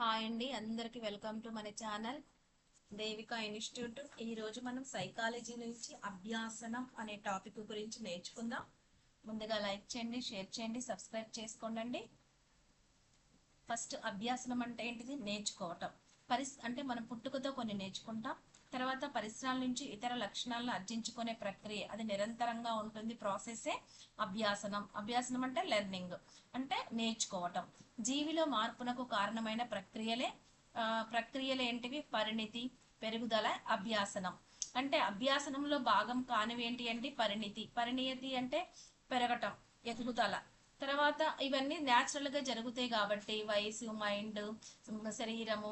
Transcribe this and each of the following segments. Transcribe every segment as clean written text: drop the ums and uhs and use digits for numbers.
Hi అండి, అందరికి welcome to మన ఛానల్ దేవిక ఇన్స్టిట్యూట్. ఈ రోజు మనం సైకాలజీ నుంచి అభ్యాసనం అనే టాపిక్ గురించి నేర్చుకుందాం. ముందుగా లైక్ చేయండి, షేర్ చేయండి, సబ్స్క్రైబ్ చేసుకోండి. ఫస్ట్ అభ్యాసనం అంటే ఏంటిది? నేర్చుకోవటం. అంటే మనం పుట్టుకతో కొన్ని నేర్చుకుంటాం, తర్వాత పరిసరాల నుంచి ఇతర లక్షణాలను అర్జించుకునే ప్రక్రియ, అది నిరంతరంగా ఉంటుంది. ప్రాసెసే అభ్యాసనం. అభ్యాసనం అంటే లెర్నింగ్, అంటే నేర్చుకోవటం. జీవిలో మార్పునకు కారణమైన ప్రక్రియలు ఏంటివి? పరిణితి, పెరుగుదల, అభ్యాసనం. అంటే అభ్యాసనంలో భాగం కానివి ఏంటి అంటే పరిణితి అంటే పెరగటం, ఎదుగుదల. తర్వాత ఇవన్నీ న్యాచురల్ గా జరుగుతాయి కాబట్టి వయసు, మైండ్, శరీరము,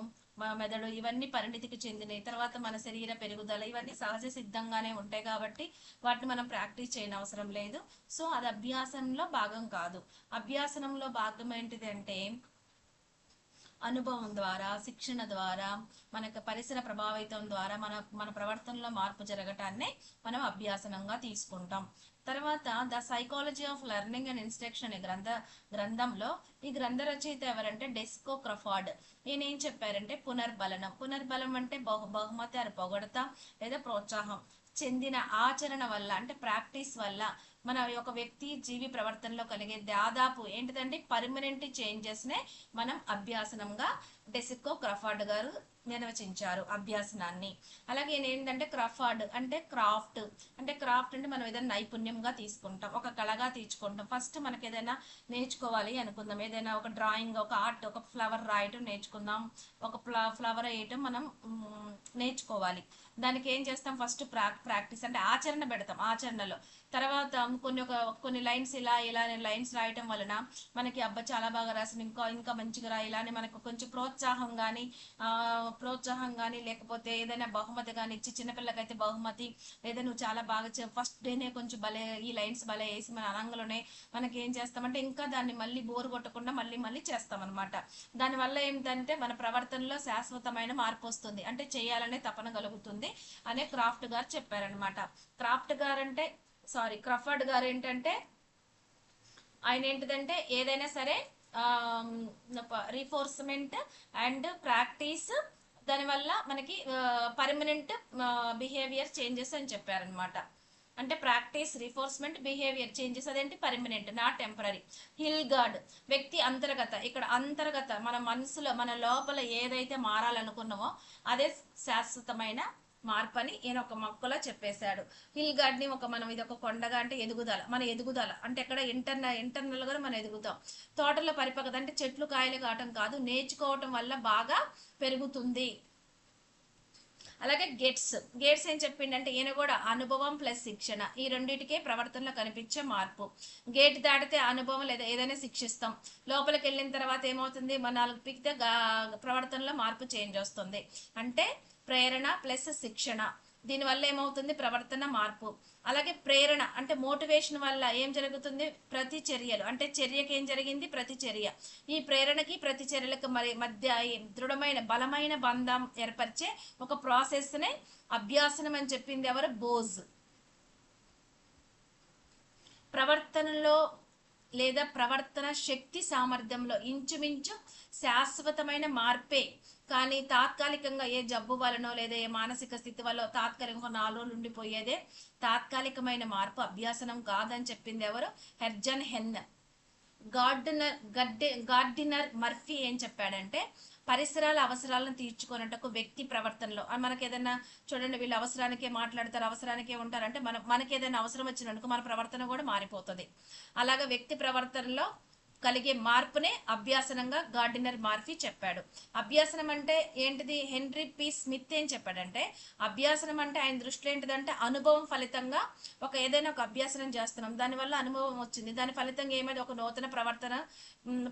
మెదడు ఇవన్నీ పరిణితికి చెందినవి. తర్వాత మన శరీర పెరుగుదల ఇవన్నీ సహజ సిద్ధంగానే ఉంటాయి కాబట్టి వాటిని మనం ప్రాక్టీస్ చేయని అవసరం లేదు. సో అది అభ్యాసంలో భాగం కాదు. అభ్యాసనంలో భాగం ఏంటిది అంటే అనుభవం ద్వారా, శిక్షణ ద్వారా, మనకు పరిసర ప్రభావితం ద్వారా మన ప్రవర్తనలో మార్పు జరగటాన్ని మనం అభ్యాసనంగా తీసుకుంటాం. తర్వాత the psychology of learning and instruction అనే గ్రంథంలో ఈ గ్రంథ రచయిత ఎవరంటే డెస్కో క్రఫార్డ్. ఈయన ఏం చెప్పారంటే పునర్బలం అంటే బహుమతి అని పొగడత లేదా ప్రోత్సాహం చెందిన ఆచరణ వల్ల, అంటే ప్రాక్టీస్ వల్ల మన ఒక వ్యక్తి జీవి ప్రవర్తనలో కలిగే దాదాపు ఏంటిదంటే పర్మనెంట్ చేంజెస్ నే మనం అభ్యాసనంగా డెసికో క్రఫార్డ్ గారు నిర్వచించారు అభ్యాసనాన్ని. అలాగే ఏంటంటే క్రఫార్డ్ అంటే క్రాఫ్ట్. అంటే మనం ఏదైనా నైపుణ్యంగా తీసుకుంటాం, ఒక కళగా తీర్చుకుంటాం. ఫస్ట్ మనకి ఏదైనా నేర్చుకోవాలి అనుకుందాం, ఏదైనా ఒక డ్రాయింగ్, ఒక ఆర్ట్, ఒక ఫ్లవర్ రాయటం నేర్చుకుందాం, ఒక ఫ్లవర్ వేయటం మనం నేర్చుకోవాలి. దానికి ఏం చేస్తాం? ఫస్ట్ ప్రాక్టీస్ అంటే ఆచరణ పెడతాం. ఆచరణలో తర్వాత కొన్ని లైన్స్ ఇలా లైన్స్ రాయటం వలన మనకి అబ్బా చాలా బాగా రాసిన, ఇంకా ఇంకా మంచిగా రాయాలి అని మనకు కొంచెం ప్రోత్సాహం కానీ లేకపోతే ఏదైనా బహుమతి కానీ ఇచ్చి, చిన్నపిల్లకైతే బహుమతి, లేదా నువ్వు చాలా బాగా ఫస్ట్ డేనే కొంచెం భలే ఈ లైన్స్ భలే వేసి మన అనంగంలోనే మనకి ఏం చేస్తామంటే ఇంకా దాన్ని మళ్ళీ బోరు కొట్టకుండా మళ్ళీ మళ్ళీ చేస్తాం అనమాట. దానివల్ల ఏంటంటే మన ప్రవర్తనలో శాశ్వతమైన మార్పు వస్తుంది, అంటే చేయాలనే తపన కలుగుతుంది అనే క్రాఫ్ట్ గారు చెప్పారనమాట. క్రఫర్డ్ గారు ఏంటంటే ఆయన ఏంటిదంటే ఏదైనా సరే రీఫోర్స్మెంట్ అండ్ ప్రాక్టీస్, దానివల్ల మనకి పర్మనెంట్ బిహేవియర్ చేంజెస్ అని చెప్పారనమాట. అంటే ప్రాక్టీస్, రిఫోర్స్మెంట్, బిహేవియర్ చేంజెస్ అదేంటి permanent, not temporary. Hilgard వ్యక్తి అంతర్గత. ఇక్కడ అంతర్గత మన మనసులో మన లోపల ఏదైతే మారాలనుకున్నామో అదే శాశ్వతమైన మార్పు అని ఈయన ఒక మొక్కలో చెప్పేశాడు. హిల్ గార్డ్ ని మనం ఇది ఒక కొండగా, అంటే ఎదుగుదల అంటే ఎక్కడ ఇంటర్నల్ గా మనం ఎదుగుతాం. తోటలో పరిపక్వత అంటే చెట్లు కాయలు కావటం కాదు, నేర్చుకోవటం వల్ల బాగా పెరుగుతుంది. అలాగే గేట్స్ ఏం చెప్పిండంటే ఈయన కూడా అనుభవం ప్లస్ శిక్షణ, ఈ రెండింటికే ప్రవర్తనలో కనిపించే మార్పు. గేట్ దాటితే అనుభవం లేదా ఏదైనా శిక్షిస్తాం, లోపలికి వెళ్ళిన తర్వాత ఏమవుతుంది? మన నాలుగు పిక్తే ప్రవర్తనలో మార్పు చేంజ్ వస్తుంది. అంటే ప్రేరణ ప్లస్ శిక్షణ, దీనివల్ల ఏమవుతుంది? ప్రవర్తన మార్పు. అలాగే ప్రేరణ అంటే మోటివేషన్ వల్ల ఏం జరుగుతుంది? ప్రతి చర్యలు, అంటే చర్యకి ఏం జరిగింది? ప్రతి చర్య. ఈ ప్రేరణకి ప్రతి చర్యలకు మధ్య దృఢమైన బలమైన బంధం ఏర్పరిచే ఒక ప్రాసెస్ నే అభ్యాసనం అని చెప్పింది ఎవరు? బోజ్. ప్రవర్తనలో లేదా ప్రవర్తన శక్తి సామర్థ్యంలో ఇంచుమించు శాశ్వతమైన మార్పే, కానీ తాత్కాలికంగా ఏ జబ్బు వలనో లేదా ఏ మానసిక స్థితి వల్ల తాత్కాలికంగా 4 రోజులు ఉండిపోయేదే తాత్కాలికమైన మార్పు అభ్యాసనం కాదని చెప్పింది ఎవరు? హెర్జన్ హెన్. గార్డినర్ మర్ఫీ ఏం చెప్పాడంటే పరిసరాల అవసరాలను తీర్చుకున్నట్టు వ్యక్తి ప్రవర్తనలో మనకి ఏదైనా చూడండి, వీళ్ళు అవసరానికే మాట్లాడతారు, అవసరానికే ఉంటారు, అంటే మనకి ఏదైనా అవసరం వచ్చినట్టు మన ప్రవర్తన కూడా మారిపోతుంది. అలాగే వ్యక్తి ప్రవర్తనలో కలిగే మార్పునే అభ్యాసనంగా గార్డినర్ మార్ఫీ చెప్పాడు. అభ్యాసనం అంటే ఏంటిది? హెన్రీ పి స్మిత్ ఏం చెప్పాడంటే అభ్యాసనం అంటే ఆయన దృష్టిలో ఏంటిదంటే అనుభవం ఫలితంగా ఏదైనా ఒక అభ్యాసనం చేస్తున్నాం, దానివల్ల అనుభవం వచ్చింది, దాని ఫలితంగా ఏమైనా ఒక నూతన ప్రవర్తన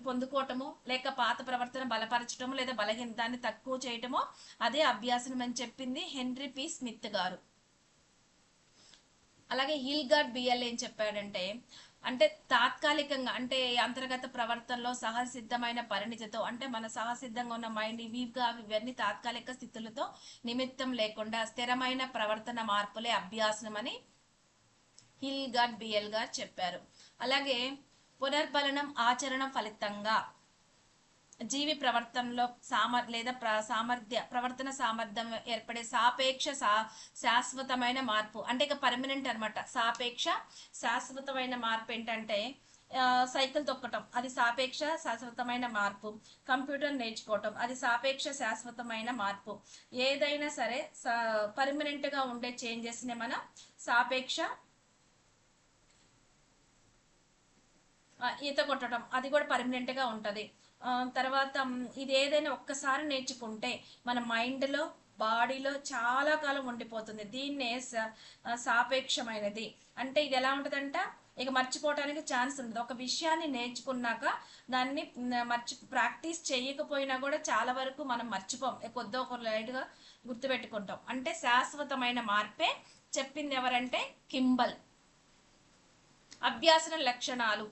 పొందుకోవటము, లేక పాత ప్రవర్తన బలపరచటము లేదా దాన్ని తక్కువ చేయటమో అదే అభ్యాసనం అని చెప్పింది హెన్రీ పి స్మిత్ గారు. అలాగే హిల్గార్డ్ బిఎల్ ఏం చెప్పాడంటే అంటే తాత్కాలికంగా, అంటే అంతర్గత ప్రవర్తనలో సహసిద్ధమైన పరిణితితో, అంటే మన సహసిద్ధంగా ఉన్న మైండ్ ఇవన్నీ తాత్కాలిక స్థితులతో నిమిత్తం లేకుండా స్థిరమైన ప్రవర్తన మార్పులే అభ్యాసనం అని హిల్గార్డ్ బిఎల్ గారు చెప్పారు. అలాగే పునర్బలనం ఆచరణ ఫలితంగా జీవి ప్రవర్తనలో లేదా సామర్థ్య ప్రవర్తన సామర్థ్యం ఏర్పడే శాశ్వతమైన మార్పు, అంటే ఇక పర్మనెంట్ అనమాట. సాపేక్ష శాశ్వతమైన మార్పు ఏంటంటే సైకిల్ తొక్కటం, అది సాపేక్ష శాశ్వతమైన మార్పు. కంప్యూటర్ నేర్చుకోవటం, అది సాపేక్ష శాశ్వతమైన మార్పు. ఏదైనా సరే పర్మనెంట్ గా ఉండే చేంజెస్ ని మనం సాపేక్ష. ఈత కొట్టడం అది కూడా పర్మనెంట్ గా ఉంటది. తర్వాత ఇది ఏదైనా ఒక్కసారి నేర్చుకుంటే మన మైండ్లో బాడీలో చాలా కాలం ఉండిపోతుంది. దీన్నే సాపేక్షమైనది. అంటే ఇది ఎలా ఉంటుందంట, ఇక మర్చిపోవటానికి ఛాన్స్ ఉండదు. ఒక విషయాన్ని నేర్చుకున్నాక దాన్ని ప్రాక్టీస్ చేయకపోయినా కూడా చాలా వరకు మనం మర్చిపోం, కొద్దో ఒక లైట్గా గుర్తుపెట్టుకుంటాం. అంటే శాశ్వతమైన మార్పే చెప్పింది ఎవరంటే కింబల్. అభ్యాసన లక్షణాలు.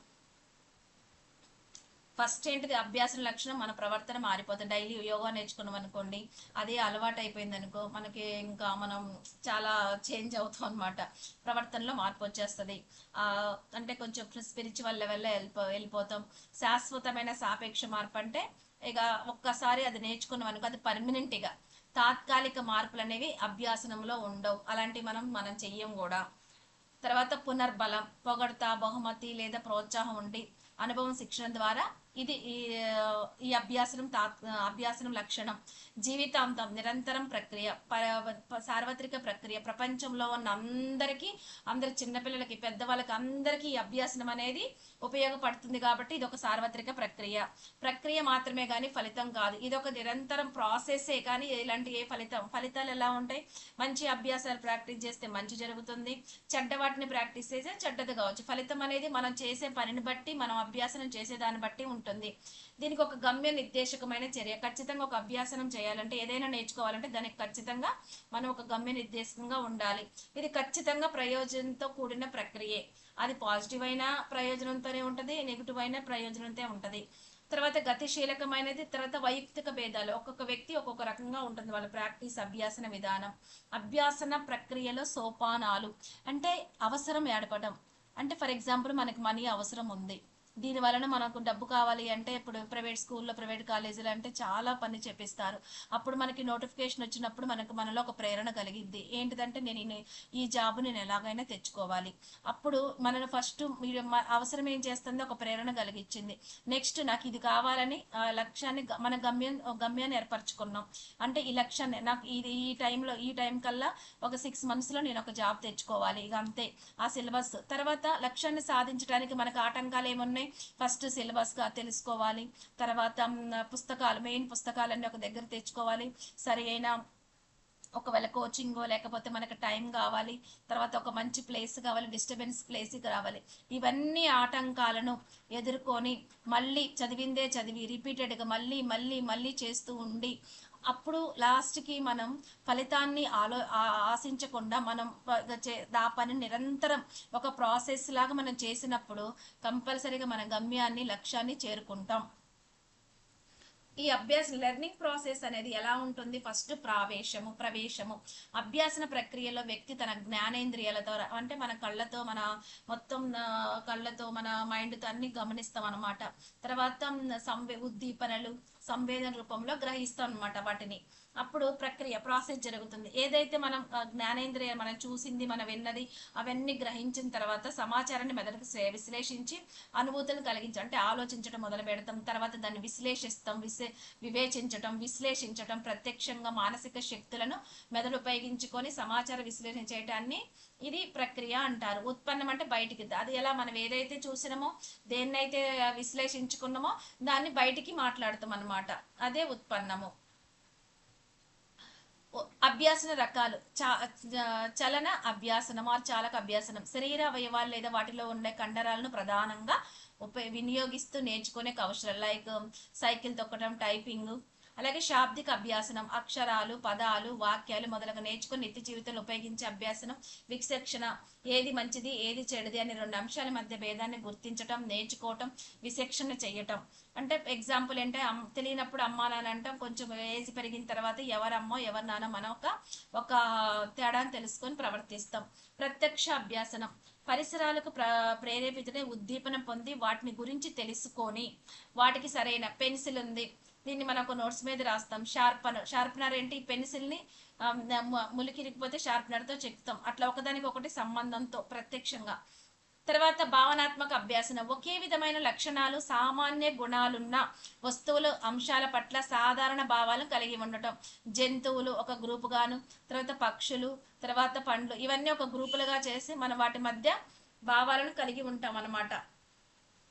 ఫస్ట్ ఏంటిది, అభ్యాసన లక్షణం మన ప్రవర్తన మారిపోతుంది. డైలీ యోగా నేర్చుకున్నాం అనుకోండి, అదే అలవాటు అయిపోయింది అనుకో, మనకి ఇంకా మనం చాలా చేంజ్ అవుతాం అనమాట. ప్రవర్తనలో మార్పు వచ్చేస్తుంది. అంటే కొంచెం స్పిరిచువల్ లెవెల్లో వెళ్ళిపోతాం. శాశ్వతమైన సాపేక్ష మార్పు అంటే ఇక ఒక్కసారి అది నేర్చుకున్నాం అనుకో, అది పర్మనెంట్. ఇక తాత్కాలిక మార్పులు అనేవి అభ్యాసనంలో ఉండవు, అలాంటివి మనం చెయ్యం కూడా. తర్వాత పునర్బలం, పొగడత, బహుమతి లేదా ప్రోత్సాహం ఉండి అనుభవం శిక్షణ ద్వారా ఇది ఈ అభ్యాసనం లక్షణం. జీవితాంతం నిరంతరం ప్రక్రియ, సార్వత్రిక ప్రక్రియ. ప్రపంచంలో ఉన్న అందరి చిన్నపిల్లలకి పెద్దవాళ్ళకి అందరికీ ఈ అభ్యాసనం అనేది ఉపయోగపడుతుంది. కాబట్టి ఇది ఒక సార్వత్రిక ప్రక్రియ మాత్రమే కానీ ఫలితం కాదు. ఇది ఒక నిరంతరం ప్రాసెసే కానీ ఇలాంటి ఫలితాలు ఎలా ఉంటాయి, మంచి అభ్యాసాలు ప్రాక్టీస్ చేస్తే మంచి జరుగుతుంది, చెడ్డ వాటిని ప్రాక్టీస్ చేస్తే చెడ్డది కావచ్చు. ఫలితం అనేది మనం చేసే పనిని బట్టి, మనం అభ్యాసనం చేసే దాన్ని బట్టి ఉంటుంది. దీనికి ఒక గమ్య నిర్దేశకమైన చర్య. ఖచ్చితంగా ఒక అభ్యాసనం చేయాలంటే, ఏదైనా నేర్చుకోవాలంటే దానికి ఖచ్చితంగా మనం ఒక గమ్య నిర్దేశకంగా ఉండాలి. ఇది ఖచ్చితంగా ప్రయోజనంతో కూడిన ప్రక్రియే. అది పాజిటివ్ అయిన ప్రయోజనంతోనే ఉంటుంది, నెగిటివ్ అయిన ప్రయోజనంతో ఉంటుంది. తర్వాత గతిశీలకమైనది. తర్వాత వైయక్తిక భేదాలు, ఒక్కొక్క వ్యక్తి ఒక్కొక్క రకంగా ఉంటుంది వాళ్ళ ప్రాక్టీస్, అభ్యాసన విధానం. అభ్యాసన ప్రక్రియలో సోపానాలు అంటే అవసరం ఏర్పడడం. అంటే ఫర్ ఎగ్జాంపుల్ మనకి మనీ అవసరం ఉంది, దీని వలన మనకు డబ్బు కావాలి అంటే, ఇప్పుడు ప్రైవేట్ స్కూల్లో ప్రైవేట్ కాలేజీలు అంటే చాలా పని చెప్పిస్తారు. అప్పుడు మనకి నోటిఫికేషన్ వచ్చినప్పుడు మనలో ఒక ప్రేరణ కలిగిద్ది. ఏంటిదంటే నేను ఈ జాబ్ నేను ఎలాగైనా తెచ్చుకోవాలి. అప్పుడు మనను ఫస్ట్ అవసరం ఏం చేస్తుంది, ఒక ప్రేరణ కలిగించింది. నెక్స్ట్ నాకు ఇది కావాలని లక్ష్యాన్ని మన గమ్యాన్ని ఏర్పరచుకున్నాం. అంటే ఈ లక్ష్యాన్ని నాకు ఈ టైం కల్లా ఒక 6 monthsలో నేను ఒక జాబ్ తెచ్చుకోవాలి, ఇక అంతే ఆ సిలబస్. తర్వాత లక్ష్యాన్ని సాధించడానికి మనకు ఆటంకాలు ఏమున్నాయి, ఫస్ట్ సిలబస్ గా తెలుసుకోవాలి. తర్వాత మెయిన్ పుస్తకాలన్నీ ఒక దగ్గర తెచ్చుకోవాలి. సరి అయిన ఒకవేళ కోచింగో లేకపోతే మనకు టైం కావాలి. తర్వాత ఒక మంచి ప్లేస్ కావాలి, డిస్టర్బెన్స్ ప్లేస్ రావాలి. ఇవన్నీ ఆటంకాలను ఎదుర్కొని మళ్ళీ చదివిందే చదివి రిపీటెడ్గా మళ్ళీ మళ్ళీ మళ్ళీ చేస్తూ ఉండి, అప్పుడు లాస్ట్కి మనం ఫలితాన్ని ఆశించకుండా మనం ఆ పని నిరంతరం ఒక ప్రాసెస్ లాగా మనం చేసినప్పుడు కంపల్సరీగా మన గమ్యాన్ని, లక్ష్యాన్ని చేరుకుంటాం. ఈ లెర్నింగ్ ప్రాసెస్ అనేది ఎలా ఉంటుంది, ఫస్ట్ ప్రవేశము. అభ్యాసన ప్రక్రియలో వ్యక్తి తన జ్ఞానేంద్రియాలతో, అంటే మన కళ్ళతో, మన మొత్తం కళ్ళతో, మన మైండ్తో అన్ని గమనిస్తాం అనమాట. తర్వాత ఉద్దీపనలు సంవేదన రూపంలో గ్రహిస్తాం అనమాట వాటిని. అప్పుడు ప్రాసెస్ జరుగుతుంది. ఏదైతే మనం జ్ఞానేంద్రియ మనం చూసింది, మనం విన్నది అవన్నీ గ్రహించిన తర్వాత సమాచారాన్ని మెదడుకు విశ్లేషించి అనుభూతులను కలిగించి, అంటే ఆలోచించడం మొదలు పెడతాం. తర్వాత దాన్ని విశ్లేషిస్తాం, విశ్లేషించటం ప్రత్యక్షంగా మానసిక శక్తులను మెదడు ఉపయోగించుకొని సమాచార విశ్లేషణ చేయటాన్ని ఇది ప్రక్రియ అంటారు. ఉత్పన్నం అంటే బయటికి, అది ఎలా మనం ఏదైతే చూసినామో, దేన్నైతే విశ్లేషించుకున్నామో దాన్ని బయటికి మాట్లాడతాం అన్నమాట, అదే ఉత్పన్నము. అభ్యాసన రకాలు. చలన అభ్యాసనం ఆర్ చాలక అభ్యాసనం. శరీర అవయవాలు లేదా వాటిలో ఉండే కండరాలను ప్రధానంగా వినియోగిస్తూ నేర్చుకునే కౌశలం, లైక్ సైకిల్ తొక్కడం, టైపింగ్. అలాగే శాబ్దిక అభ్యాసనం, అక్షరాలు, పదాలు, వాక్యాలు మొదలగు నేర్చుకుని నిత్య జీవితంలో ఉపయోగించే అభ్యాసనం. విచక్షణ, ఏది మంచిది ఏది చెడుది అనే 2 అంశాల మధ్య భేదాన్ని గుర్తించటం, నేర్చుకోవటం, విచక్షణ చేయటం. అంటే ఎగ్జాంపుల్ అంటే తెలియనప్పుడు అమ్మా నాన్న అంటాం, కొంచెం ఏజ్ పెరిగిన తర్వాత ఎవరమ్మో ఎవరి నాన్న మనం ఒక తేడాన్ని తెలుసుకొని ప్రవర్తిస్తాం. ప్రత్యక్ష అభ్యాసనం, పరిసరాలకు ప్రేరేపితనే ఉద్దీపన పొంది వాటిని గురించి తెలుసుకొని వాటికి సరైన పెన్సిల్ ఉంది, దీన్ని మనం ఒక నోట్స్ మీద రాస్తాం. షార్పనర్ ఏంటి, పెన్సిల్ని ములికిరిగిపోతే షార్పనర్తో చెక్కుతాం. అట్లా ఒకదానికి ఒకటి సంబంధంతో ప్రత్యక్షంగా. తర్వాత భావనాత్మక అభ్యాసనం, ఒకే విధమైన లక్షణాలు సామాన్య గుణాలున్న వస్తువులు అంశాల పట్ల సాధారణ భావాలను కలిగి ఉండటం. జంతువులు ఒక గ్రూపు గాను, తర్వాత పక్షులు, తర్వాత పండ్లు, ఇవన్నీ ఒక గ్రూపులుగా చేసి మనం వాటి మధ్య భావాలను కలిగి ఉంటాం అన్నమాట.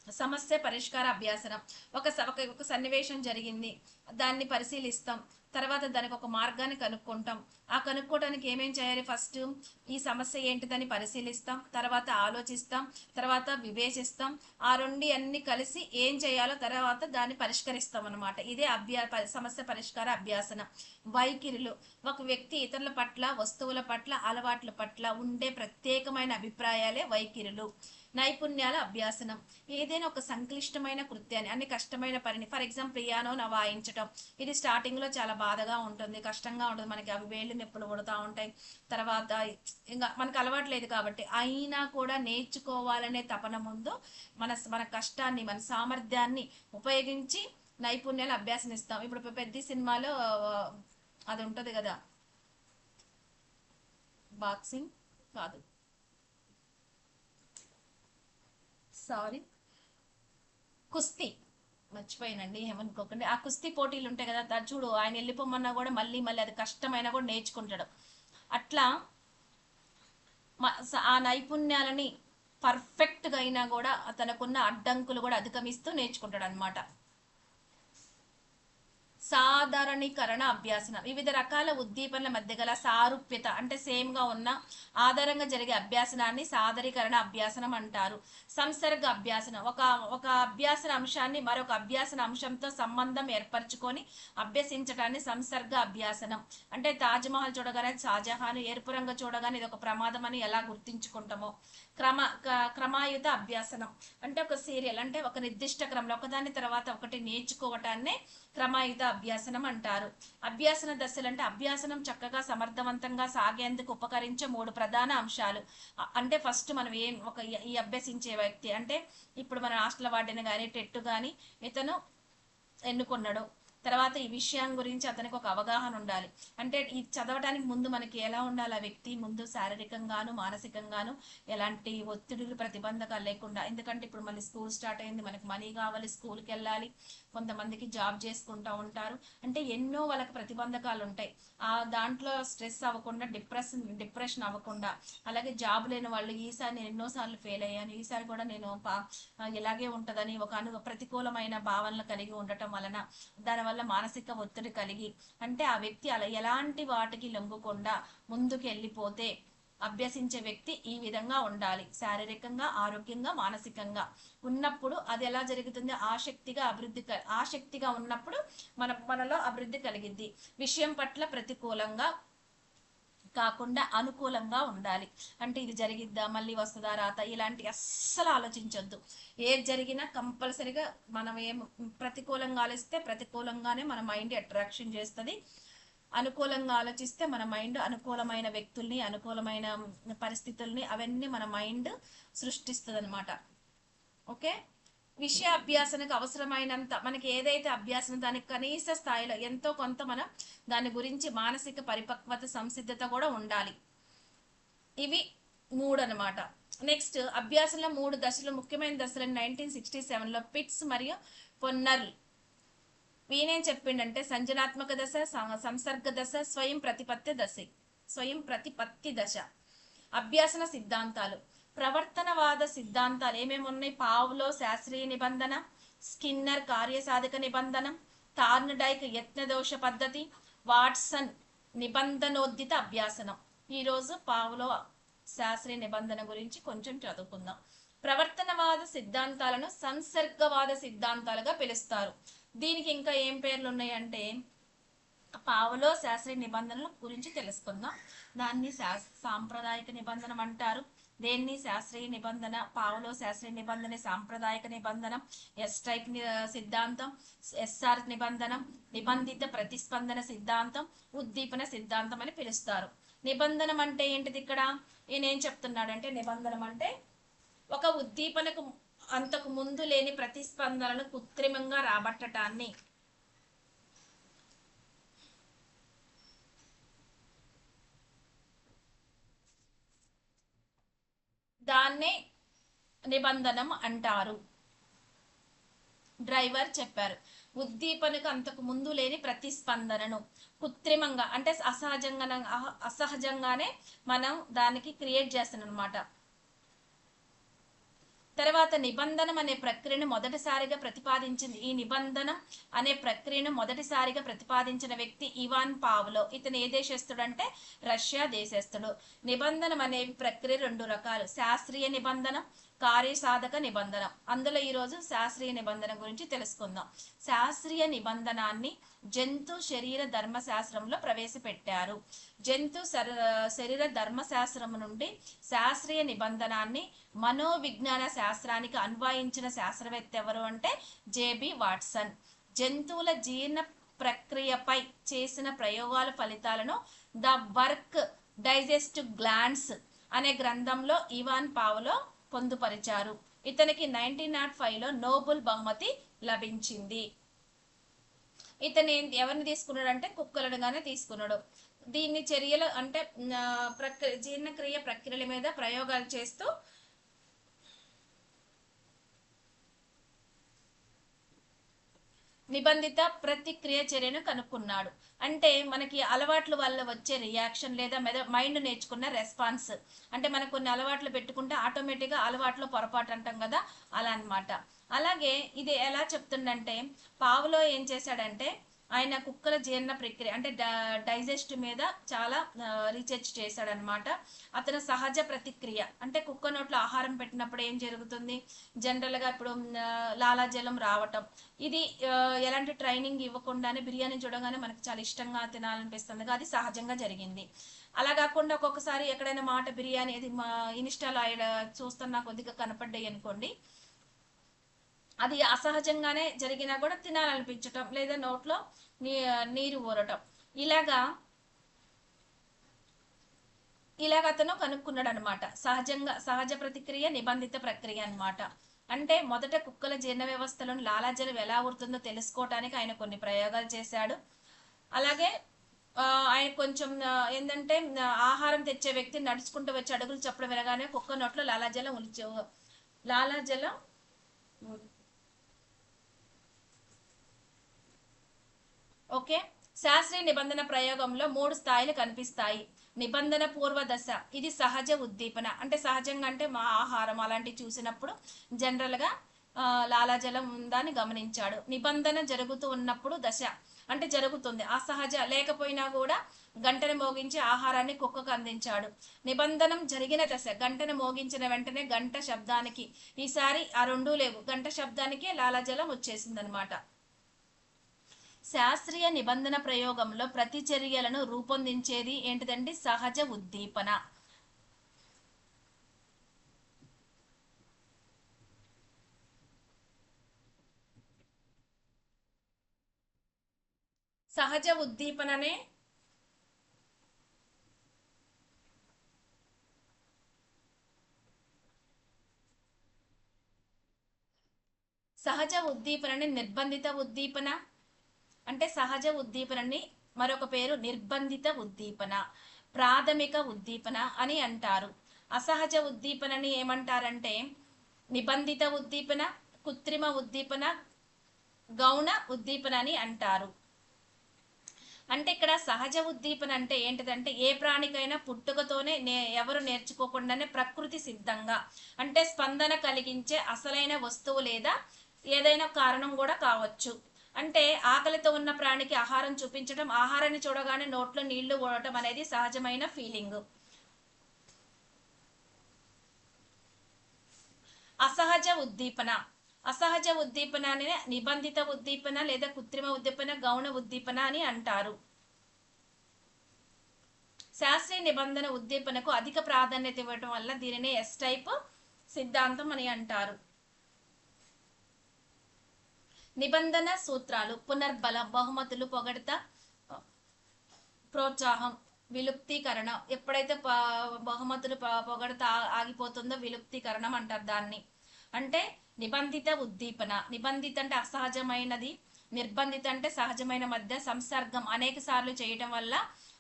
సమస్య పరిష్కార అభ్యాసనం, ఒక సన్నివేశం జరిగింది, దాన్ని పరిశీలిస్తాం, తర్వాత దానికి ఒక మార్గాన్ని కనుక్కుంటాం. ఆ కనుక్కోవడానికి ఏమేం చేయాలి, ఫస్ట్ ఈ సమస్య ఏంటిదని పరిశీలిస్తాం, తర్వాత ఆలోచిస్తాం, తర్వాత వివేచిస్తాం, ఆ రెండు అన్ని కలిసి ఏం చేయాలో తర్వాత దాన్ని పరిష్కరిస్తాం అన్నమాట. ఇదే సమస్య పరిష్కార అభ్యాసనం. వైఖరులు, ఒక వ్యక్తి ఇతరుల పట్ల, వస్తువుల పట్ల, అలవాట్ల పట్ల ఉండే ప్రత్యేకమైన అభిప్రాయాలే వైఖరులు. నైపుణ్యాల అభ్యాసనం, ఏదైనా ఒక సంక్లిష్టమైన కృత్యాన్ని, అన్ని కష్టమైన పనిని, ఫర్ ఎగ్జాంపుల్ పియానో వాయించటం, ఇది స్టార్టింగ్లో చాలా బాధగా ఉంటుంది, కష్టంగా ఉంటుంది, మనకి అవి వేళ్ళు నొప్పులు కొడుతూ ఉంటాయి. తర్వాత ఇంకా మనకు అలవాట్లేదు కాబట్టి, అయినా కూడా నేర్చుకోవాలనే తపన ముందు మన కష్టాన్ని, మన సామర్థ్యాన్ని ఉపయోగించి నైపుణ్యాలు అభ్యాసనిస్తాం. ఇప్పుడు పెద్ద సినిమాలో అది ఉంటుంది కదా, బాక్సింగ్ కాదు, సారీ, కుస్తీ, మర్చిపోయానండి, ఏమనుకోకండి. ఆ కుస్తీ పోటీలు ఉంటాయి కదా, చూడు ఆయన వెళ్ళిపోమన్నా కూడా మళ్ళీ మళ్ళీ అది కష్టమైనా కూడా నేర్చుకుంటాడు. అట్లా ఆ నైపుణ్యాలని పర్ఫెక్ట్గా అయినా కూడా తనకున్న అడ్డంకులు కూడా అధిగమిస్తూ నేర్చుకుంటాడు అనమాట. సాధారణీకరణ అభ్యాసన, వివిధ రకాల ఉద్దీపనల మధ్య గల సారూప్యత అంటే సేమ్గా ఉన్న ఆధారంగా జరిగే అభ్యాసనాన్ని సాధారీకరణ అభ్యాసనం అంటారు. సంసర్గ అభ్యాసనం, ఒక అభ్యాసన అంశాన్ని మరొక అభ్యాసన అంశంతో సంబంధం ఏర్పరచుకొని అభ్యసించడాన్ని సంసర్గ అభ్యాసనం. అంటే తాజ్మహల్ చూడగానే షాజహాన్ ఎరుపు రంగు చూడగానే ఇది ఒక ప్రమాదం అని ఎలా గుర్తించుకుంటామో, క్రమాయుత అభ్యాసనం అంటే ఒక సీరియల్, అంటే ఒక నిర్దిష్ట క్రమంలో ఒకదాని తర్వాత ఒకటి నేర్చుకోవటాన్నే క్రమాయుత అభ్యాసనం అంటారు. అభ్యాసన దశలు అంటే అభ్యాసనం చక్కగా సమర్థవంతంగా సాగేందుకు ఉపకరించే 3 ప్రధాన అంశాలు. అంటే ఫస్ట్ మనం ఈ అభ్యసించే వ్యక్తి అంటే ఇప్పుడు మన హాస్టల్ వార్డెన్ కానీ టెట్ కానీ ఇతను ఎన్నుకున్నాడు, తర్వాత ఈ విషయం గురించి అతనికి ఒక అవగాహన ఉండాలి. అంటే ఈ చదవడానికి ముందు మనకి ఎలా ఉండాలి, ఆ వ్యక్తి ముందు శారీరకంగాను మానసికంగాను ఎలాంటి ఒత్తిడులు ప్రతిబంధకాలు లేకుండా. ఎందుకంటే ఇప్పుడు మళ్ళీ స్కూల్ స్టార్ట్ అయింది, మనకి మనీ కావాలి, స్కూల్కి వెళ్ళాలి, కొంతమందికి జాబ్ చేసుకుంటూ ఉంటారు, అంటే ఎన్నో వాళ్ళకి ప్రతిబంధకాలు ఉంటాయి. ఆ దాంట్లో స్ట్రెస్ అవ్వకుండా, డిప్రెషన్ అవ్వకుండా, అలాగే జాబ్ లేని వాళ్ళు ఈసారి నేను ఎన్నోసార్లు ఫెయిల్ అయ్యాను, ఈసారి కూడా నేను ఇలాగే ఉంటుందని ఒక ప్రతికూలమైన భావనలు కలిగి ఉండటం వలన దానివల్ల మానసిక ఒత్తిడి కలిగి, అంటే ఆ వ్యక్తి అలా ఎలాంటి వాటికి లొంగకుండా ముందుకు వెళ్ళిపోతే అభ్యసించే వ్యక్తి ఈ విధంగా ఉండాలి. శారీరకంగా, ఆరోగ్యంగా, మానసికంగా ఉన్నప్పుడు అది ఎలా జరుగుతుంది, ఆసక్తిగా ఉన్నప్పుడు మనలో అభివృద్ధి కలిగిద్ది. విషయం పట్ల ప్రతికూలంగా కాకుండా అనుకూలంగా ఉండాలి. అంటే ఇది జరిగిద్దా, మళ్ళీ వస్తుందా రాత, ఇలాంటి అస్సలు ఆలోచించొద్దు. ఏది జరిగినా కంపల్సరిగా మనం ప్రతికూలంగా ఆలోచిస్తే ప్రతికూలంగానే మన మైండ్ అట్రాక్షన్ చేస్తుంది. అనుకూలంగా ఆలోచిస్తే మన మైండ్ అనుకూలమైన వ్యక్తుల్ని, అనుకూలమైన పరిస్థితుల్ని అవన్నీ మన మైండ్ సృష్టిస్తుంది అనమాట. ఓకే, విషయ అభ్యాసనకు అవసరమైనంత మనకి ఏదైతే అభ్యాసం దానికి కనీస స్థాయిలో ఎంతో కొంత మనం దాని గురించి మానసిక పరిపక్వత, సంసిద్ధత కూడా ఉండాలి. ఇవి 3 అనమాట. నెక్స్ట్ అభ్యాసంలో 3 దశలు, ముఖ్యమైన దశలు 1967లో పిట్స్ మరియు పొన్నర్ల్ వీనేం చెప్పిండంటే సంజనాత్మక దశ, సంసర్గ దశ, స్వయం ప్రతిపత్తి దశ. అభ్యాసన సిద్ధాంతాలు, ప్రవర్తనవాద సిద్ధాంతాలు ఏమేమి ఉన్నాయి, పావ్లో శాస్త్రీయ నిబంధన, స్కిన్నర్ కార్యసాధక నిబంధన, థార్న్డైక్ యత్నదోష పద్ధతి, వాట్సన్ నిబంధనోద్దిత అభ్యాసనం. ఈరోజు పావ్లో శాస్త్రీయ నిబంధన గురించి కొంచెం చదువుకుందాం. ప్రవర్తనవాద సిద్ధాంతాలను సంసర్గవాద సిద్ధాంతాలుగా పిలుస్తారు. దీనికి ఇంకా ఏం పేర్లు ఉన్నాయంటే పావ్లో శాస్త్రీయ నిబంధనల గురించి తెలుసుకుందాం. దాన్ని సాంప్రదాయిక నిబంధన అంటారు, దేన్ని? శాస్త్రీయ నిబంధన, పావలో శాస్త్రీయ నిబంధన, సాంప్రదాయక నిబంధన, ఎస్ టైప్ సిద్ధాంతం, ఎస్ఆర్ నిబంధనం, నిబంధిత ప్రతిస్పందన సిద్ధాంతం, ఉద్దీపన సిద్ధాంతం అని పిలుస్తారు. నిబంధనం అంటే ఏంటిది? ఇక్కడ ఈయన ఏం చెప్తున్నాడంటే, నిబంధనం అంటే ఒక ఉద్దీపనకు అంతకు ముందు లేని ప్రతిస్పందనను కృత్రిమంగా రాబట్టటాన్ని, దాన్నే నిబంధనం అంటారు. డ్రైవర్ చెప్పారు. ఉద్దీపనకు అంతకు ముందు లేని ప్రతిస్పందనను కృత్రిమంగా అంటే అసహజంగానే మనం దానికి క్రియేట్ చేస్తున్నాం అనమాట. తర్వాత నిబంధనం అనే ప్రక్రియను మొదటిసారిగా ప్రతిపాదించింది. ఈ నిబంధనం అనే ప్రక్రియను మొదటిసారిగా ప్రతిపాదించిన వ్యక్తి ఇవాన్ పావ్లో. ఇతను ఏ దేశస్థుడు అంటే రష్యా దేశస్థుడు. నిబంధనం అనే ప్రక్రియ రెండు రకాలు: శాస్త్రీయ నిబంధనం, కార్యసాధక నిబంధన. అందులో ఈరోజు శాస్త్రీయ నిబంధన గురించి తెలుసుకుందాం. శాస్త్రీయ నిబంధనాన్ని జంతు శరీర ధర్మశాస్త్రంలో ప్రవేశపెట్టారు. జంతు శరీర ధర్మశాస్త్రం నుండి శాస్త్రీయ నిబంధనాన్ని మనోవిజ్ఞాన శాస్త్రానికి అన్వయించిన శాస్త్రవేత్త ఎవరు అంటే జేబి వాట్సన్. జంతువుల జీర్ణ ప్రక్రియపై చేసిన ప్రయోగాల ఫలితాలను ద వర్క్ డైజెస్టివ్ గ్లాండ్స్ అనే గ్రంథంలో ఇవాన్ పావ్లో పొందుపరిచారు. ఇతనికి 1905లో నోబెల్ బహుమతి లభించింది. ఇతను ఎవరిని తీసుకున్నాడు అంటే కుక్కలను గానే తీసుకున్నాడు. దీన్ని చర్యలు అంటే జీర్ణక్రియ ప్రక్రియల మీద ప్రయోగాలు చేస్తూ నిబంధిత ప్రతిక్రియ చర్యను కనుక్కున్నాడు. అంటే మనకి అలవాట్ల వల్ల వచ్చే రియాక్షన్ లేదా మైండ్ నేర్చుకున్న రెస్పాన్స్. అంటే మనకు కొన్ని అలవాట్లు పెట్టుకుంటే ఆటోమేటిక్గా అలవాట్లో పొరపాటు అంటాం కదా, అలా అనమాట. అలాగే ఇది ఎలా చెప్తుందంటే, పావ్లో ఏం చేశాడంటే ఆయన కుక్కల జీర్ణ ప్రక్రియ అంటే డైజెస్ట్ మీద చాలా రీసెర్చ్ చేశాడనమాట. అతను సహజ ప్రతిక్రియ అంటే కుక్క నోట్లో ఆహారం పెట్టినప్పుడు ఏం జరుగుతుంది, జనరల్గా ఇప్పుడు లాలాజలం రావటం, ఇది ఎలాంటి ట్రైనింగ్ ఇవ్వకుండానే బిర్యానీ చూడగానే మనకు చాలా ఇష్టంగా తినాలనిపిస్తుంది, అది సహజంగా జరిగింది. అలా కాకుండా ఒక్కొక్కసారి ఎక్కడైనా మాట బిర్యానీ అది ఇన్స్టాలో చూస్తున్నా కొద్దిగా కనపడ్డాయి అనుకోండి, అది అసహజంగానే జరిగినా కూడా తినాలనిపించటం లేదా నోట్లో నీరు ఊరటం, ఇలాగా అతను కనుక్కున్నాడు అనమాట. సహజ ప్రతిక్రియ, నిబంధిత ప్రక్రియ అనమాట. అంటే మొదట కుక్కల జీర్ణ వ్యవస్థలోని లాలాజలం ఎలా ఊరుతుందో తెలుసుకోవటానికి ఆయన కొన్ని ప్రయోగాలు చేశాడు. అలాగే ఆయన కొంచెం ఏంటంటే ఆహారం తెచ్చే వ్యక్తి నడుచుకుంటూ వచ్చి అడుగులు చప్పుడు వినగానే కుక్క నోట్లో లాలాజలం ఓకే. శాస్త్రీయ నిబంధన ప్రయోగంలో 3 స్థాయిలు కనిపిస్తాయి. నిబంధన పూర్వ దశ, ఇది సహజ ఉద్దీపన. అంటే సహజంగా అంటే మా ఆహారం అలాంటివి చూసినప్పుడు జనరల్గా లాలాజలం ఉందా అని గమనించాడు. నిబంధన జరుగుతూ ఉన్నప్పుడు దశ అంటే జరుగుతుంది, అసహజ లేకపోయినా కూడా గంటను మోగించి ఆహారాన్ని కుక్కకు అందించాడు. నిబంధనం జరిగిన దశ, గంటను మోగించిన వెంటనే గంట శబ్దానికి, ఈసారి ఆ రెండూ లేవు, గంట శబ్దానికి లాలాజలం వచ్చేసిందనమాట. శాస్త్రీయ నిబంధన ప్రయోగంలో ప్రతిచర్యలను రూపొందించేది ఏంటిదండి? సహజ ఉద్దీపన. సహజ ఉద్దీపననే నిర్బంధిత ఉద్దీపన అంటే సహజ ఉద్దీపనని మరొక పేరు నిర్బంధిత ఉద్దీపన, ప్రాథమిక ఉద్దీపన అని అంటారు. అసహజ ఉద్దీపనని ఏమంటారంటే నిబంధిత ఉద్దీపన, కృత్రిమ ఉద్దీపన, గౌణ ఉద్దీపన అని అంటారు. అంటే ఇక్కడ సహజ ఉద్దీపన అంటే ఏంటిదంటే ఏ ప్రాణికైనా పుట్టుకతోనే ఎవరు నేర్చుకోకుండానే ప్రకృతి సిద్ధంగా అంటే స్పందన కలిగించే అసలైన వస్తువు లేదా ఏదైనా కారణం కూడా కావచ్చు. అంటే ఆకలితో ఉన్న ప్రాణికి ఆహారం చూపించడం, ఆహారాన్ని చూడగానే నోట్లో నీళ్లు ఊడటం అనేది సహజమైన ఫీలింగ్. అసహజ ఉద్దీపన అనే నిబంధిత ఉద్దీపన లేదా కృత్రిమ ఉద్దీపన, గౌణ ఉద్దీపన అని అంటారు. శాస్త్రీయ నిబంధన ఉద్దీపనకు అధిక ప్రాధాన్యత ఇవ్వటం వల్ల దీనిని ఎస్ టైప్ సిద్ధాంతం అని అంటారు. నిబంధన సూత్రాలు: పునర్బలం, బహుమతులు, పొగడత, ప్రోత్సాహం, విలుప్తీకరణ. ఎప్పుడైతే బహుమతులు పొగడత ఆగిపోతుందో విలుప్తీకరణం అంటారు దాన్ని. అంటే నిబంధిత ఉద్దీపన. నిబంధిత అంటే అసహజమైనది, నిర్బంధిత అంటే సహజమైన మధ్య సంసర్గం అనేక సార్లు చేయటం వల్ల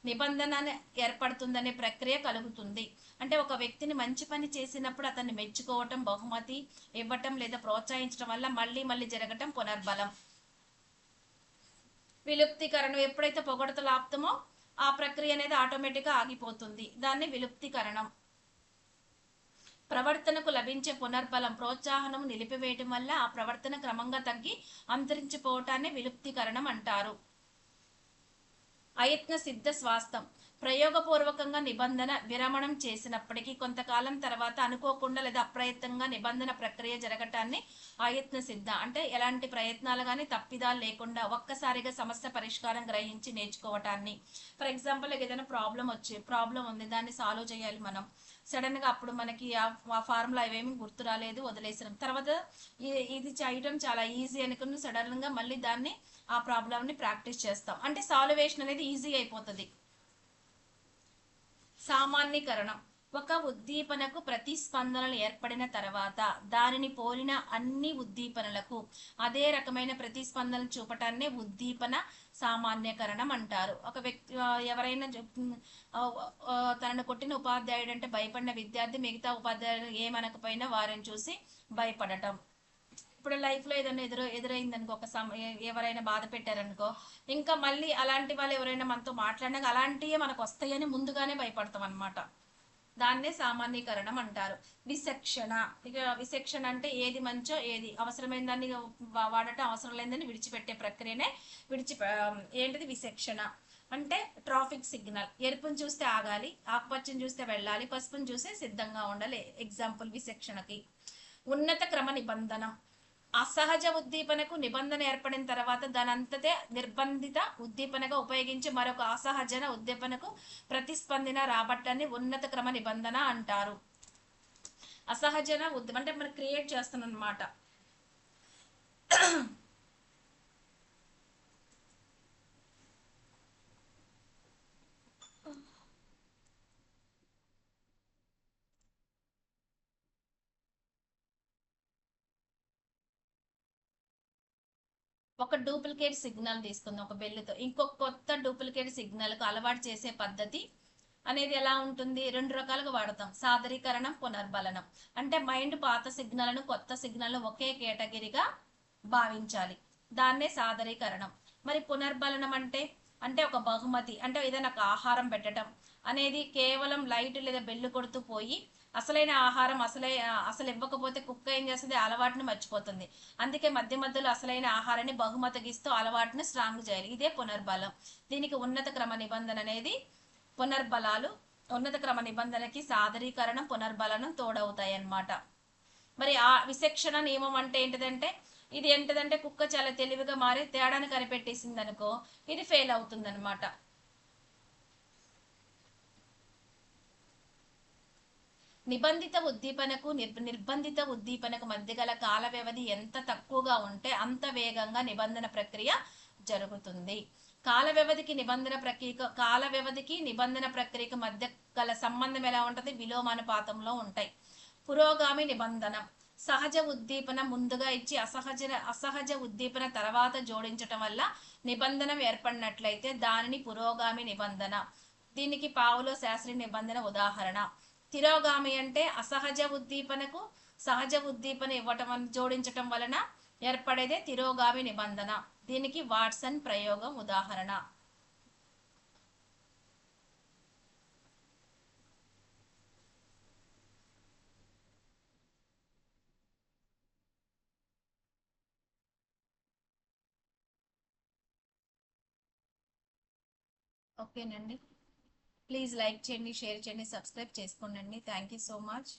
నిబంధన ఏర్పడుతుందనే ప్రక్రియ కలుగుతుంది. అంటే ఒక వ్యక్తిని మంచి పని చేసినప్పుడు అతన్ని మెచ్చుకోవటం, బహుమతి ఇవ్వటం లేదా ప్రోత్సహించడం వల్ల మళ్ళీ మళ్ళీ జరగటం పునర్బలం. విలుప్తీకరణం, ఎప్పుడైతే పొగడతలు ఆపుతామో ఆ ప్రక్రియ అనేది ఆటోమేటిక్గా ఆగిపోతుంది, దాన్ని విలుప్తీకరణం. ప్రవర్తనకు లభించే పునర్బలం, ప్రోత్సాహనం నిలిపివేయటం వల్ల ఆ ప్రవర్తన క్రమంగా తగ్గి అంతరించిపోవటాన్ని విలుప్తీకరణం అంటారు. అయత్న సిద్ధ స్వాస్థం. ప్రయోగపూర్వకంగా నిబంధన విరమణం చేసినప్పటికీ కొంతకాలం తర్వాత అనుకోకుండా లేదా అప్రయత్నంగా నిబంధన ప్రక్రియ జరగటాన్ని ఆయత్న సిద్ధ. అంటే ఎలాంటి ప్రయత్నాలు కానీ తప్పిదాలు లేకుండా ఒక్కసారిగా సమస్య పరిష్కారం గ్రహించి నేర్చుకోవటాన్ని. ఫర్ ఎగ్జాంపుల్ ఏదైనా ప్రాబ్లం ఉంది, దాన్ని సాల్వ్ చేయాలి మనం. సడన్ గా అప్పుడు మనకి ఆ ఫార్ములా ఇవేమి గుర్తు రాలేదు, వదిలేసినాం. తర్వాత ఇది చేయడం చాలా ఈజీ అనుకుని సడన్ గా మళ్ళీ దాన్ని ఆ ప్రాబ్లమ్ ని ప్రాక్టీస్ చేస్తాం. అంటే సాల్వేషన్ అనేది ఈజీ అయిపోతుంది. సామాన్యీకరణం. ఒక ఉద్దీపనకు ప్రతిస్పందనలు ఏర్పడిన తర్వాత దానిని పోలిన అన్ని ఉద్దీపనలకు అదే రకమైన ప్రతిస్పందనలు చూపటాన్ని ఉద్దీపన సామాన్యకరణం అంటారు. ఒక వ్యక్తి ఎవరైనా తనను కొట్టిన ఉపాధ్యాయుడు అంటే భయపడిన విద్యార్థి మిగతా ఉపాధ్యాయులు ఏమనకపోయినా వారిని చూసి భయపడటం. ఇప్పుడు లైఫ్లో ఏదైనా ఎదురైంది అనుకో, ఎవరైనా బాధ పెట్టారనుకో, ఇంకా మళ్ళీ అలాంటి వాళ్ళు ఎవరైనా మనతో మాట్లాడినాక అలాంటివే మనకు వస్తాయని ముందుగానే భయపడతాం అనమాట. దాన్నే సామాన్యీకరణం అంటారు. విచక్షణ. ఇక విచక్షణ అంటే ఏది మంచో ఏది అవసరమైన దాన్ని వాడటం, అవసరం లేదని విడిచిపెట్టే ప్రక్రియనే ఏంటిది విచక్షణ. అంటే ట్రాఫిక్ సిగ్నల్, ఎరుపుని చూస్తే ఆగాలి, ఆకుపచ్చని చూస్తే వెళ్ళాలి, పసుపుని చూస్తే సిద్ధంగా ఉండాలి. ఎగ్జాంపుల్ విచక్షణకి. ఉన్నత క్రమ నిబంధన. అసహజ ఉద్దీపనకు నిబంధన ఏర్పడిన తర్వాత దానంతటే నిర్బంధిత ఉద్దీపనగా ఉపయోగించి మరొక అసహజన ఉద్దీపనకు ప్రతిస్పందన రాబట్టని ఉన్నత క్రమ నిబంధన అంటారు. అసహజన అంటే మనం క్రియేట్ చేస్తున్నాం అన్నమాట. ఒక డూప్లికేట్ సిగ్నల్ తీసుకుందాం ఒక బెల్లుతో, ఇంకొక కొత్త డూప్లికేట్ సిగ్నల్కు అలవాటు చేసే పద్ధతి అనేది ఎలా ఉంటుంది? రెండు రకాలుగా వాడతాం: సాదరీకరణం, పునర్బలనం. అంటే మైండ్ పాత సిగ్నల్ను కొత్త సిగ్నల్ ఒకే కేటగిరీగా భావించాలి, దాన్నే సాదరీకరణం. మరి పునర్బలనం అంటే అంటే ఒక బహుమతి అంటే ఏదైనా ఒక ఆహారం పెట్టడం అనేది కేవలం లైట్ లేదా బెల్లు కొడుతూ పోయి అసలైన ఆహారం అసలు ఇవ్వకపోతే కుక్క ఏం చేస్తుంది? అలవాటును మర్చిపోతుంది. అందుకే మధ్య మధ్యలో అసలైన ఆహారాన్ని బహుమతిగిస్తూ అలవాటును స్ట్రాంగ్ చేయాలి. ఇదే పునర్బలం. దీనికి ఉన్నత క్రమ నిబంధన అనేది పునర్బలాలు. ఉన్నత క్రమ నిబంధనకి సాదరీకరణం, పునర్బలనం తోడవుతాయి అన్నమాట. మరి ఆ విచక్షణ నియమం అంటే ఏంటిదంటే ఇది ఏంటిదంటే కుక్క చాలా తెలివిగా మారి తేడాను కనిపెట్టేసింది అనుకో, ఇది ఫెయిల్ అవుతుంది అనమాట. నిబంధిత ఉద్దీపనకు నిర్బంధిత ఉద్దీపనకు మధ్య గల కాల వ్యవధి ఎంత తక్కువగా ఉంటే అంత వేగంగా నిబంధన ప్రక్రియ జరుగుతుంది. కాల వ్యవధికి నిబంధన ప్రక్రియకు మధ్య గల సంబంధం ఎలా ఉంటుంది? విలోమానుపాతంలో ఉంటాయి. పురోగామి నిబంధన. సహజ ఉద్దీపన ముందుగా ఇచ్చి అసహజ ఉద్దీపన తర్వాత జోడించటం వల్ల నిబంధన ఏర్పడినట్లయితే దానిని పురోగామి నిబంధన. దీనికి పావులో శాస్త్రీయ నిబంధన ఉదాహరణ. తిరోగామి అంటే అసహజ ఉద్దీపనకు సహజ ఉద్దీపన జోడించటం వలన ఏర్పడేదే తిరోగామి నిబంధన. దీనికి వాట్సన్ ప్రయోగం ఉదాహరణ. ఓకేనండి, ప్లీజ్ లైక్ చేయండి, షేర్ చేయండి, సబ్స్క్రైబ్ చేసుకోండి. Thank you so much.